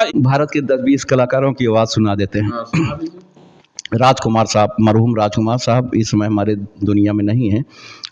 भारत के 10-20 कलाकारों की आवाज़ सुना देते हैं। हाँ, सुना दीजिए। राजकुमार साहब, मरहूम राजकुमार साहब इस समय हमारे दुनिया में नहीं हैं,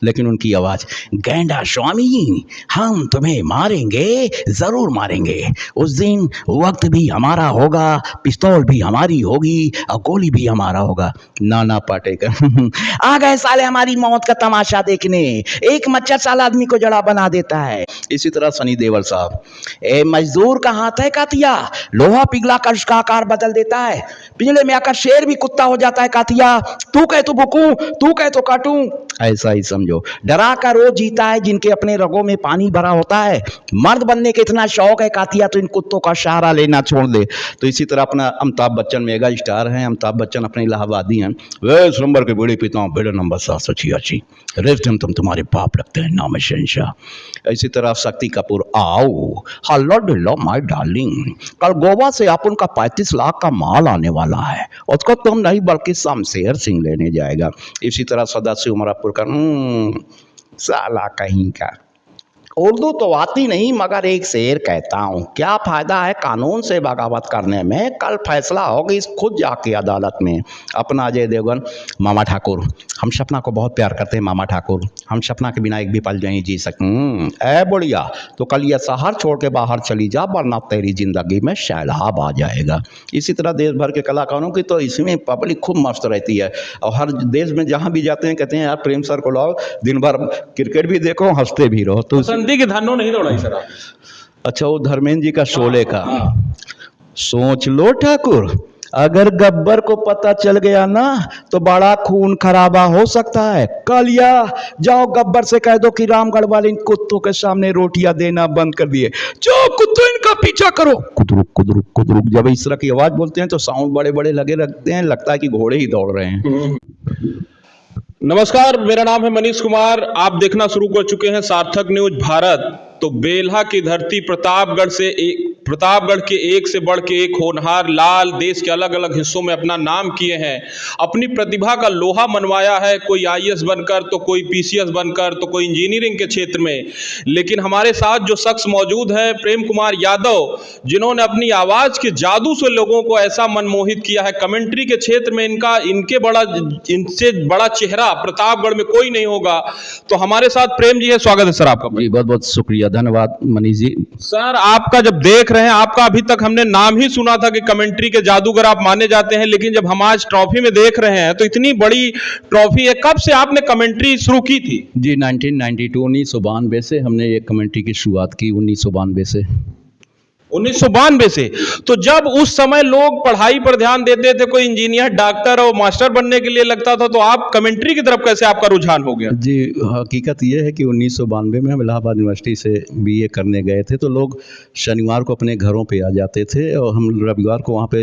लेकिन उनकी आवाज़, गेंडा स्वामी हम तुम्हें मारेंगे, ज़रूर मारेंगे, उस दिन वक्त भी हमारा होगा, पिस्तौल भी हमारी होगी और गोली भी हमारा होगा। नाना पाटेकर आ गए साले हमारी मौत का तमाशा देखने, एक मच्छर साला आदमी को जड़ा बना देता है। इसी तरह सनी देओल साहब, ए मजदूर का हाथ है कातिया, लोहा पिघला कर उसका आकार बदल देता है, पिंजड़े में आकर शेर भी कुत्ता हो जाता है कातिया, तू कहे तो भुकूं, तू कहे तो काटूं, ऐसा ही समझो। डरा कर वो जीता है जिनके अपने रगों में पानी भरा होता है। मर्द बनने के इतना शौक है कातिया तो इन कुत्तों का सहारा लेना छोड़ दे। तो इसी तरह अपना अमिताभ बच्चन मेगा स्टार हैं, अमिताभ बच्चन अपने इलाहाबादी हैं। वे इस नंबर के बीड़ी पीता हूँ, बेड़ा नंबर 786, रेस्टम तुम तुम्हारे बाप लगते हैं, नाम है शहनशाह। इसी तरह शक्ति कपूर, आओ हेलो डिलो माय डार्लिंग, कल गोवा से अपन का 35 लाख का माल आने वाला है, उसको तुम नहीं बल्कि शमशेर सिंह लेने जाएगा। इसी तरह सदाशिव उमरापुर का, साला कहीं का, उर्दू तो आती नहीं मगर एक शेर कहता हूँ, क्या फ़ायदा है कानून से बगावत करने में, कल फैसला होगी खुद जाके अदालत में। अपना अजय देवगन, मामा ठाकुर, हम सपना को बहुत प्यार करते हैं मामा ठाकुर, हम सपना के बिना एक भी पल नहीं जी सकते। ए बुढ़िया तो कल ये शहर छोड़ के बाहर चली जा, वरना तेरी ज़िंदगी में सैलाब आ जाएगा। इसी तरह देश भर के कलाकारों की तो इसमें पब्लिक खूब मस्त रहती है और हर देश में जहाँ भी जाते हैं कहते हैं यार प्रेम सर को लाओ, दिन भर क्रिकेट भी देखो, हंसते भी रहो। तो बसंती के धनो नहीं दौड़ाई सर आप। अच्छा, वो धर्मेंद्र जी का शोले का, सोच लो ठाकुर, अगर गब्बर को पता चल गया ना तो बड़ा खून खराबा हो सकता है। कालिया जाओ गब्बर से कह दो कि रामगढ़ वाले इन कुत्तों के सामने रोटियां देना बंद कर दिए, जो कुत्तों इनका पीछा करो, कुदरुक कुदरुक कुदरुक। जब इस तरह की आवाज बोलते हैं तो साउंड बड़े बड़े लगे रखते हैं, लगता है कि घोड़े ही दौड़ रहे हैं। नमस्कार, मेरा नाम है मनीष कुमार। आप देखना शुरू कर चुके हैं सार्थक न्यूज भारत। तो बेल्हा की धरती प्रतापगढ़ के एक से बढ़ के एक होनहार लाल देश के अलग अलग हिस्सों में अपना नाम किए हैं, अपनी प्रतिभा का लोहा मनवाया है, कोई आईएएस बनकर तो कोई पीसीएस बनकर तो कोई इंजीनियरिंग के क्षेत्र में। लेकिन हमारे साथ जो शख्स मौजूद है प्रेम कुमार यादव, जिन्होंने अपनी आवाज़ के जादू से लोगों को ऐसा मनमोहित किया है, कमेंट्री के क्षेत्र में इनसे बड़ा चेहरा प्रतापगढ़ में कोई नहीं होगा। तो हमारे साथ प्रेम जी है, स्वागत है सर आपका। जी बहुत बहुत शुक्रिया, धन्यवाद मनीष जी। सर आपका जब देख रहे हैं, आपका अभी तक हमने नाम ही सुना था कि कमेंट्री के जादूगर आप माने जाते हैं, लेकिन जब हम आज ट्रॉफी में देख रहे हैं तो इतनी बड़ी ट्रॉफी है। कब से आपने कमेंट्री शुरू की थी? जी 1992 1992 से हमने ये कमेंट्री की शुरुआत की, 1992 से। 1992 से। तो जब उस समय लोग पढ़ाई पर ध्यान देते थे, कोई इंजीनियर डॉक्टर और मास्टर बनने के लिए लगता था, तो आप कमेंट्री की तरफ कैसे आपका रुझान हो गया? जी हकीकत ये है कि 1992 में हम इलाहाबाद यूनिवर्सिटी से बीए करने गए थे, तो लोग शनिवार को अपने घरों पे आ जाते थे और हम रविवार को वहाँ पे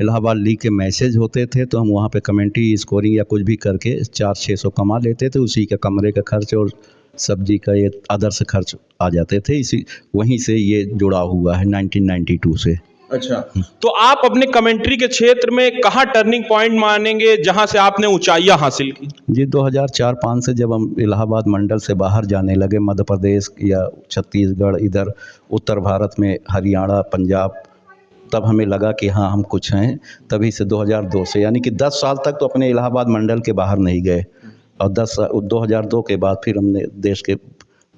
इलाहाबाद लीग के मैसेज होते थे, तो हम वहाँ पे कमेंट्री स्कोरिंग या कुछ भी करके 400-600 कमा लेते थे। उसी का कमरे का खर्च और सब्जी का ये आदर्श खर्च आ जाते थे। इसी वहीं से ये जुड़ा हुआ है 1992 से। अच्छा, तो आप अपने कमेंट्री के क्षेत्र में कहाँ टर्निंग पॉइंट मानेंगे जहाँ से आपने ऊंचाइयाँ हासिल की? जी 2004-05 से जब हम इलाहाबाद मंडल से बाहर जाने लगे, मध्य प्रदेश या छत्तीसगढ़, इधर उत्तर भारत में हरियाणा, पंजाब, तब हमें लगा कि हाँ हम कुछ हैं। तभी से 2002 से, यानी कि 10 साल तक तो अपने इलाहाबाद मंडल के बाहर नहीं गए और 2002 के बाद फिर हमने देश के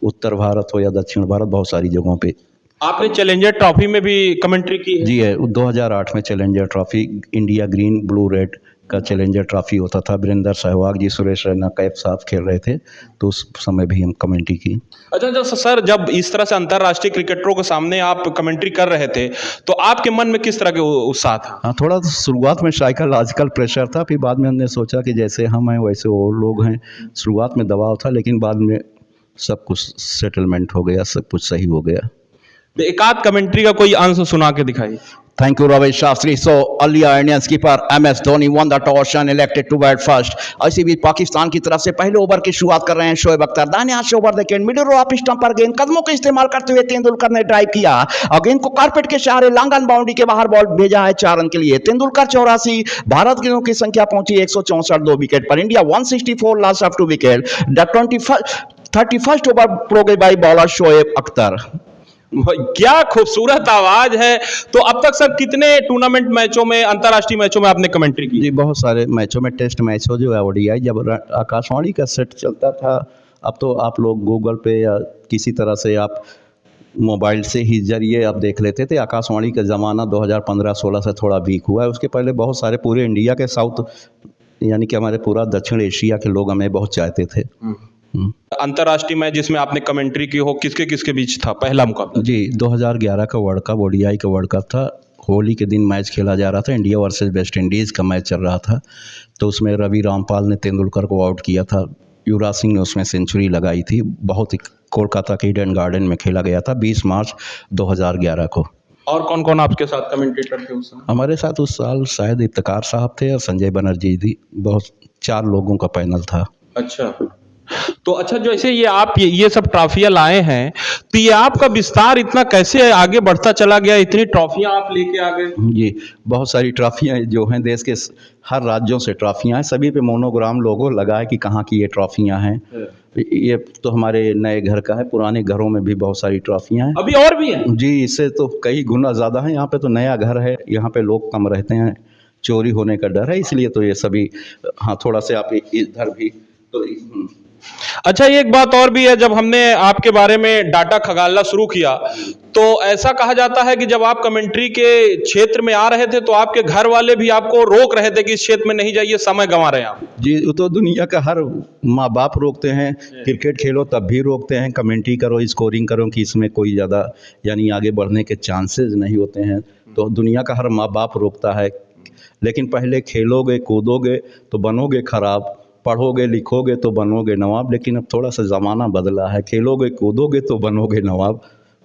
उत्तर भारत हो या दक्षिण भारत बहुत सारी जगहों पे। आपने चैलेंजर ट्रॉफी में भी कमेंट्री की है? जी है, 2008 में challenger trophy, India green blue red का चैलेंजर ट्रॉफी होता था। वीरेंद्र सहवाग जी, सुरेश रैना, कैफ साहब खेल रहे थे, तो उस समय भी हम कमेंट्री की। अच्छा सर, जब इस तरह से अंतर्राष्ट्रीय क्रिकेटरों के सामने आप कमेंट्री कर रहे थे तो आपके मन में किस तरह के उत्साह था? हाँ, थोड़ा तो शुरुआत में साइकोलॉजिकल प्रेशर था, फिर बाद में हमने सोचा कि जैसे हम हैं वैसे वो लोग हैं। शुरुआत में दबाव था, लेकिन बाद में सब कुछ सेटलमेंट हो गया, सब कुछ सही हो गया। एक आध कमेंट्री का कोई अंश सुना के दिखाइए। Thank you, Ravi Shastri. So, earlier Indian skipper MS Dhoni won the toss and elected to bat first. ऐसे भी पाकिस्तान की तरफ से पहले ओवर की शुरुआत कर रहे हैं शोएब अख्तर। दाहिने हाथ से ओवर देखें, मिडिल ऑफ स्टंप पर गेंद कदमों का इस्तेमाल करते हुए तेंदुलकर ने ड्राइव किया और गेंद को कारपेट के सहारे लांगन बाउंड्री के बाहर बॉल भेजा है 4 रन के लिए। तेंदुलकर 84, भारत गेंदों की संख्या पहुंची 164, 2 विकेट पर। India 164 loss of 2 wicket. The 31st over प्रोगे बाय बॉलर शोएब अख्तर। क्या खूबसूरत आवाज है। तो अब तक सर कितने टूर्नामेंट मैचों में, अंतर्राष्ट्रीय मैचों में आपने कमेंट्री की? जी बहुत सारे मैचों में, टेस्ट मैच हो जो है, ओडीआई, जब आकाशवाणी का सेट चलता था। अब तो आप लोग गूगल पे या किसी तरह से आप मोबाइल से ही जरिए आप देख लेते थे। आकाशवाणी का ज़माना 2015-16 से थोड़ा वीक हुआ है। उसके पहले बहुत सारे पूरे इंडिया के साउथ, यानी कि हमारे पूरा दक्षिण एशिया के लोग हमें बहुत चाहते थे। अंतर्राष्ट्रीय मैच जिसमें आपने कमेंट्री की हो, किसके किसके बीच था पहला मुकाबला? जी 2011 का वर्ल्ड कप, ओडीआई का वर्ल्ड कप था। होली के दिन मैच खेला जा रहा था, इंडिया वर्सेस वेस्ट इंडीज़ का मैच चल रहा था। तो उसमें रवि रामपाल ने तेंदुलकर को आउट किया था, युवराज सिंह ने उसमें सेंचुरी लगाई थी। बहुत ही कोलकाता के ईडन गार्डन में खेला गया था 20 मार्च 2011 को। और कौन कौन आपके साथ कमेंटेटर थे उस समय? हमारे साथ उस साल शायद इफ्तिकार साहब थे और संजय बनर्जी जी, बहुत 4 लोगों का पैनल था। अच्छा, तो अच्छा, जैसे ये आप ये सब ट्रॉफियां लाए हैं, तो ये आपका विस्तार इतना कैसे आगे बढ़ता चला गया, इतनी ट्रॉफियां आप लेके आ गए? जी बहुत सारी ट्रॉफियाँ जो हैं, देश के हर राज्यों से ट्रॉफियाँ हैं। सभी पे मोनोग्राम लोगो लगा है कि कहाँ की ये ट्रॉफियाँ हैं। ये तो हमारे नए घर का है, पुराने घरों में भी बहुत सारी ट्रॉफियाँ हैं। अभी और भी हैं? जी इससे तो कई गुना ज़्यादा है। यहाँ पे तो नया घर है, यहाँ पे लोग कम रहते हैं, चोरी होने का डर है, इसलिए तो ये सभी। हाँ थोड़ा से आप इधर भी तो अच्छा, एक बात और भी है, जब हमने आपके बारे में डाटा खंगालना शुरू किया तो ऐसा कहा जाता है कि जब आप कमेंट्री के क्षेत्र में आ रहे थे तो आपके घर वाले भी आपको रोक रहे थे कि इस क्षेत्र में नहीं जाइए, समय गंवा रहे हैं आप। जी वो तो दुनिया का हर माँ बाप रोकते हैं। क्रिकेट खेलो तब भी रोकते हैं, कमेंट्री करो, स्कोरिंग करो कि इसमें कोई ज़्यादा यानी आगे बढ़ने के चांसेस नहीं होते हैं। तो दुनिया का हर माँ बाप रोकता है। लेकिन पहले खेलोगे कूदोगे तो बनोगे खराब, पढ़ोगे लिखोगे तो बनोगे नवाब। लेकिन अब थोड़ा सा ज़माना बदला है, खेलोगे कूदोगे तो बनोगे नवाब,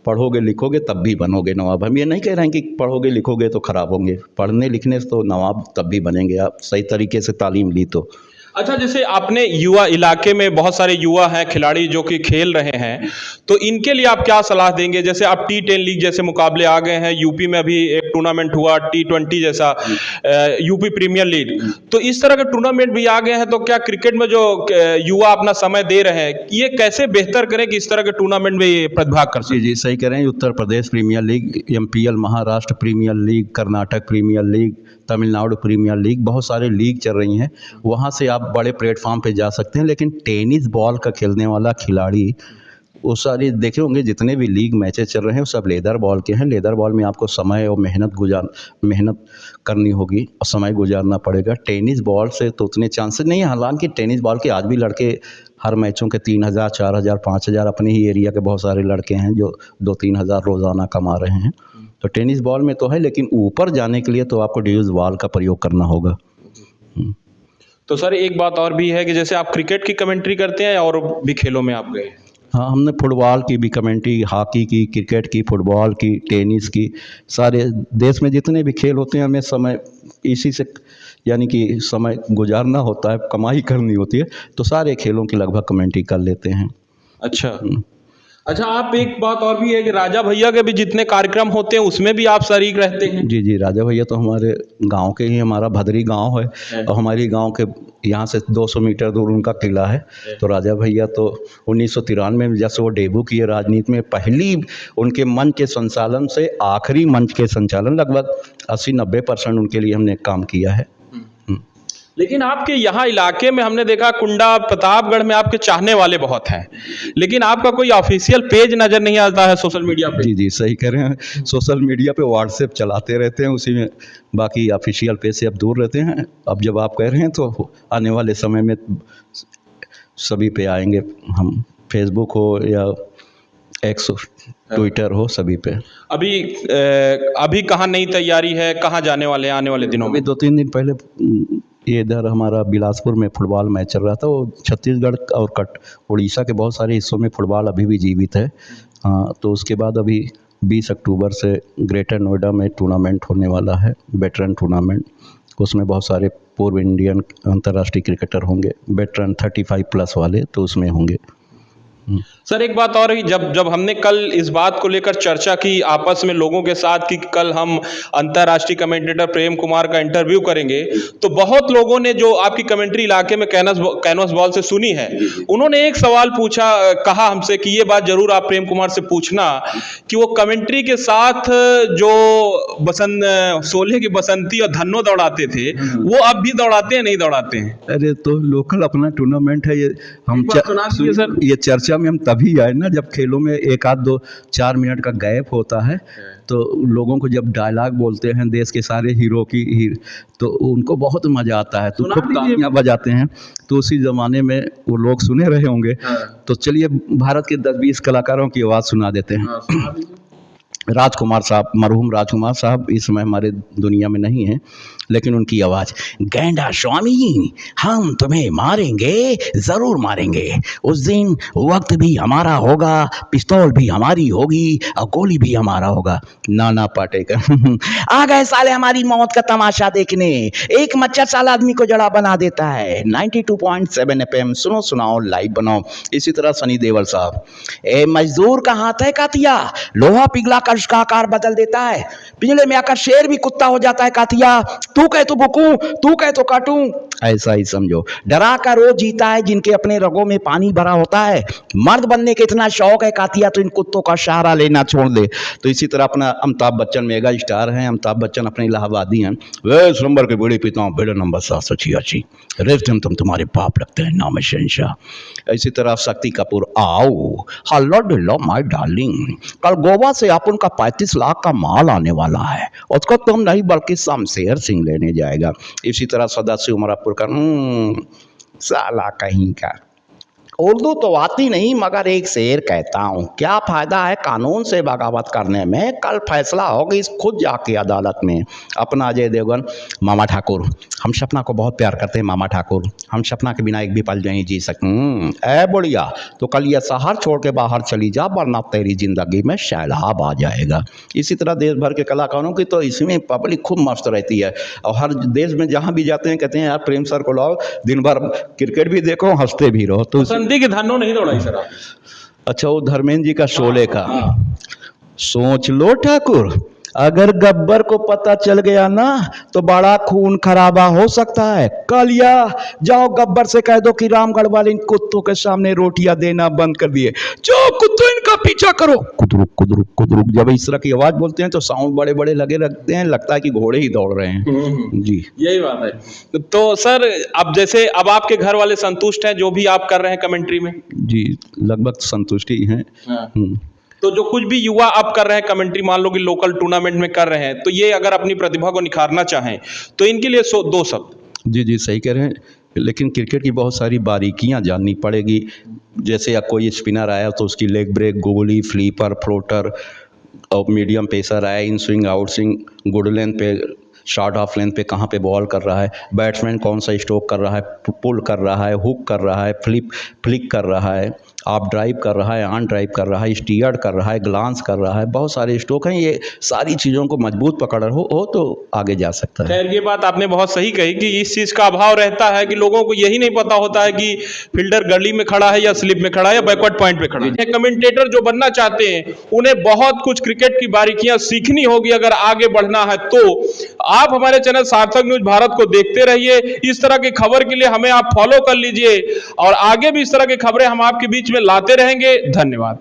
पढ़ोगे लिखोगे तब भी बनोगे नवाब। हम ये नहीं कह रहे हैं कि पढ़ोगे लिखोगे तो ख़राब होंगे, पढ़ने लिखने से तो नवाब तब भी बनेंगे, आप सही तरीके से तालीम ली तो। अच्छा, जैसे आपने युवा इलाके में बहुत सारे युवा हैं खिलाड़ी जो कि खेल रहे हैं, तो इनके लिए आप क्या सलाह देंगे? जैसे अब T10 लीग जैसे मुकाबले आ गए हैं, यूपी में अभी एक टूर्नामेंट हुआ T20 जैसा, यूपी प्रीमियर लीग, तो इस तरह के टूर्नामेंट भी आ गए हैं। तो क्या क्रिकेट में जो युवा अपना समय दे रहे हैं, ये कैसे बेहतर करें कि इस तरह के टूर्नामेंट में ये प्रतिभाग कर सकें? जी सही कह रहे हैं। Uttar Pradesh premier league, MPL Maharashtra premier league, Karnataka premier league, Tamil Nadu premier league, बहुत सारे लीग चल रही हैं। वहाँ से आप बड़े प्लेटफॉर्म पे जा सकते हैं। लेकिन टेनिस बॉल का खेलने वाला खिलाड़ी, वो सारी देखे होंगे जितने भी लीग मैचेस चल रहे हैं वो सब लेदर बॉल के हैं। लेदर बॉल में आपको समय और मेहनत करनी होगी और समय गुजारना पड़ेगा। टेनिस बॉल से तो उतने चांसेस नहीं है। हालांकि टेनिस बॉल के आज भी लड़के हर मैचों के 3000, 4000, 5000, अपने ही एरिया के बहुत सारे लड़के हैं जो 2-3 हज़ार रोज़ाना कमा रहे हैं। तो टेनिस बॉल में तो है, लेकिन ऊपर जाने के लिए तो आपको ड्यूज बॉल का प्रयोग करना होगा। तो सर एक बात और भी है कि जैसे आप क्रिकेट की कमेंट्री करते हैं और भी खेलों में आप गए? हाँ हमने फुटबॉल की भी कमेंट्री, हॉकी की, क्रिकेट की, फुटबॉल की, टेनिस की, सारे देश में जितने भी खेल होते हैं हमें समय इसी से यानी कि समय गुजारना होता है, कमाई करनी होती है। तो सारे खेलों की लगभग कमेंट्री कर लेते हैं। अच्छा अच्छा, आप एक बात और भी है कि राजा भैया के भी जितने कार्यक्रम होते हैं उसमें भी आप शरीक रहते हैं? जी राजा भैया तो हमारे गांव के ही, हमारा भदरी गांव है और हमारी गांव के यहाँ से 200 मीटर दूर उनका किला है। तो राजा भैया तो 1993 में जब वो डेब्यू किए राजनीति में, पहली उनके मंच के संचालन से आखिरी मंच के संचालन लगभग 80-90% उनके लिए हमने काम किया है। लेकिन आपके यहाँ इलाके में हमने देखा कुंडा प्रतापगढ़ में आपके चाहने वाले बहुत हैं, लेकिन आपका कोई ऑफिशियल पेज नज़र नहीं आता है सोशल मीडिया पे। जी सही कह रहे हैं। सोशल मीडिया पे व्हाट्सएप चलाते रहते हैं, उसी में बाकी ऑफिशियल पेज से अब दूर रहते हैं। अब जब आप कह रहे हैं तो आने वाले समय में सभी पे आएंगे हम, फेसबुक हो या एक्स हो, ट्विटर हो, सभी पे। अभी कहाँ नई तैयारी है, कहाँ जाने वाले हैं आने वाले दिनों में? अभी 2-3 दिन पहले ये इधर हमारा बिलासपुर में फुटबॉल मैच चल रहा था। वो छत्तीसगढ़ और उड़ीसा के बहुत सारे हिस्सों में फुटबॉल अभी भी जीवित है। हाँ तो उसके बाद अभी 20 अक्टूबर से ग्रेटर नोएडा में टूर्नामेंट होने वाला है, वेटरन टूर्नामेंट। उसमें बहुत सारे पूर्व इंडियन अंतर्राष्ट्रीय क्रिकेटर होंगे, वेटरन 35+ वाले तो उसमें होंगे। सर एक बात और है, जब हमने कल इस बात को लेकर चर्चा की आपस में लोगों के साथ कि कल हम अंतर्राष्ट्रीय कमेंटेटर प्रेम कुमार का इंटरव्यू करेंगे, तो बहुत लोगों ने जो आपकी कमेंट्री इलाके में कैनवस बॉल से सुनी है, उन्होंने एक सवाल पूछा, कहा हमसे कि ये बात जरूर आप प्रेम कुमार से पूछना कि वो कमेंट्री के साथ जो शोले की बसंती और धन्नो दौड़ाते थे, वो अब भी दौड़ाते हैं नहीं दौड़ाते हैं? अरे तो लोकल अपना टूर्नामेंट है ये, हम सर ये चर्चा में हम तभी आए ना जब खेलों में एक आध 2-4 मिनट का गैप होता है, तो लोगों को जब डायलॉग बोलते हैं देश के सारे हीरो की तो उनको बहुत मजा आता है, तो खूब तालियां बजाते हैं। तो उसी जमाने में वो लोग सुने रहे होंगे। तो चलिए भारत के 10-20 कलाकारों की आवाज़ सुना देते हैं। राजकुमार साहब, मरहूम राजकुमार साहब इस समय हमारे दुनिया में नहीं हैं, लेकिन उनकी आवाज़, गेंडा स्वामी हम तुम्हें मारेंगे, ज़रूर मारेंगे, उस दिन वक्त भी हमारा होगा, पिस्तौल भी हमारी होगी और गोली भी हमारा होगा। नाना पाटेकर आ गए साले हमारी मौत का तमाशा देखने, एक मच्छर साल आदमी को जड़ा बना देता है। 92.7 FM सुनो सुनाओ लाइव बनाओ। इसी तरह सनी देओल साहब, ए मजदूर का हाथ है कातिया, लोहा पिघला कर उसका आकार बदल देता है, पिंजरे में आकर शेर भी कुत्ता हो जाता है कातिया, तू कहे तो भूकूं, तू कहे तो काटूं, ऐसा ही समझो। डरा कर वो जीता है जिनके अपने रगों में पानी भरा होता है, मर्द बनने के इतना शौक है कातिया तो इन कुत्तों का सहारा लेना छोड़ दे। तो इसी तरह अपना अमिताभ बच्चन मेगा स्टार हैं, अमिताभ बच्चन अपने इलाहाबादी हैं, वे इस नंबर के बीड़ी पीता हूँ, बेड़ा नंबर 786, रेस्ट तुम तुम्हारे बाप लगते हैं, नाम है शहनशाह। इसी तरह शक्ति कपूर, आओ हल्लो डिल्लो माय डार्लिंग, कल गोवा से अपन का 35 लाख का माल आने वाला है, उसको तुम नहीं बल्कि शमशेर सिंह लेने जाएगा। इसी तरह सदाशिव उमरापुर का, साला कहीं का, उर्दू तो आती नहीं मगर एक शेर कहता हूँ, क्या फ़ायदा है कानून से बगावत करने में, कल फैसला होगी खुद जाके अदालत में। अपना अजय देवगन, मामा ठाकुर, हम सपना को बहुत प्यार करते हैं मामा ठाकुर, हम सपना के बिना एक भी पल नहीं जी सकते। ऐ बुढ़िया तो कल ये शहर छोड़ के बाहर चली जा, वरना तेरी ज़िंदगी में सैलाब आ जाएगा। इसी तरह देश भर के कलाकारों की तो इसमें पब्लिक खूब मस्त रहती है, और हर देश में जहाँ भी जाते हैं कहते हैं यार प्रेम सर को लाओ, दिन भर क्रिकेट भी देखो हंसते भी रहो। तो के धन्नो नहीं दौड़ाई सर आप? अच्छा, वो धर्मेंद्र जी का शोले का, सोच लो ठाकुर, अगर गब्बर को पता चल गया ना तो बड़ा खून खराबा हो सकता है। कालिया जाओ गब्बर से कह दो कि रामगढ़ वाले इन कुत्तों के सामने रोटियां देना बंद कर दिए, जो कुत्तों इनका पीछा करो, कुदरुक कुदरुक कुदरुक। जब इस तरह की आवाज बोलते हैं तो साउंड बड़े बड़े लगे लगते हैं, लगता है कि घोड़े ही दौड़ रहे हैं। जी यही बात है। तो सर अब जैसे अब आपके घर वाले संतुष्ट हैं जो भी आप कर रहे हैं कमेंट्री में? जी लगभग संतुष्टि है। तो जो कुछ भी युवा अब कर रहे हैं कमेंट्री, मान लो कि लोकल टूर्नामेंट में कर रहे हैं, तो ये अगर अपनी प्रतिभा को निखारना चाहें तो इनके लिए 2 शब्द। जी जी सही कह रहे हैं, लेकिन क्रिकेट की बहुत सारी बारीकियां जाननी पड़ेगी। जैसे कोई स्पिनर आया तो उसकी लेग ब्रेक, गोली, फ्लीपर, फ्लोटर, और मीडियम पेसर आया, in swing, out swing, good length पे, शॉर्ट ऑफ लेंथ पे कहाँ पे बॉल कर रहा है, बैट्समैन कौन सा स्ट्रोक कर रहा है, पुल कर रहा है, हुक कर रहा है, फ्लिक कर रहा है, आप ड्राइव कर रहा है, ऑन ड्राइव कर रहा है, स्टीयर्ड कर रहा है, ग्लांस कर रहा है, बहुत सारे स्ट्रोक हैं। ये सारी चीज़ों को मजबूत पकड़ हो तो आगे जा सकता है। खैर ये बात आपने बहुत सही कही कि इस चीज़ का अभाव रहता है कि लोगों को यही नहीं पता होता है कि फील्डर गली में खड़ा है या स्लिप में खड़ा है या बैकवर्ड पॉइंट पे खड़ा है। कमेंटेटर जो बनना चाहते हैं उन्हें बहुत कुछ क्रिकेट की बारीकियां सीखनी होगी अगर आगे बढ़ना है तो। आप हमारे चैनल सार्थक न्यूज भारत को देखते रहिए, इस तरह की खबर के लिए हमें आप फॉलो कर लीजिए और आगे भी इस तरह की खबरें हम आपके बीच में लाते रहेंगे। धन्यवाद।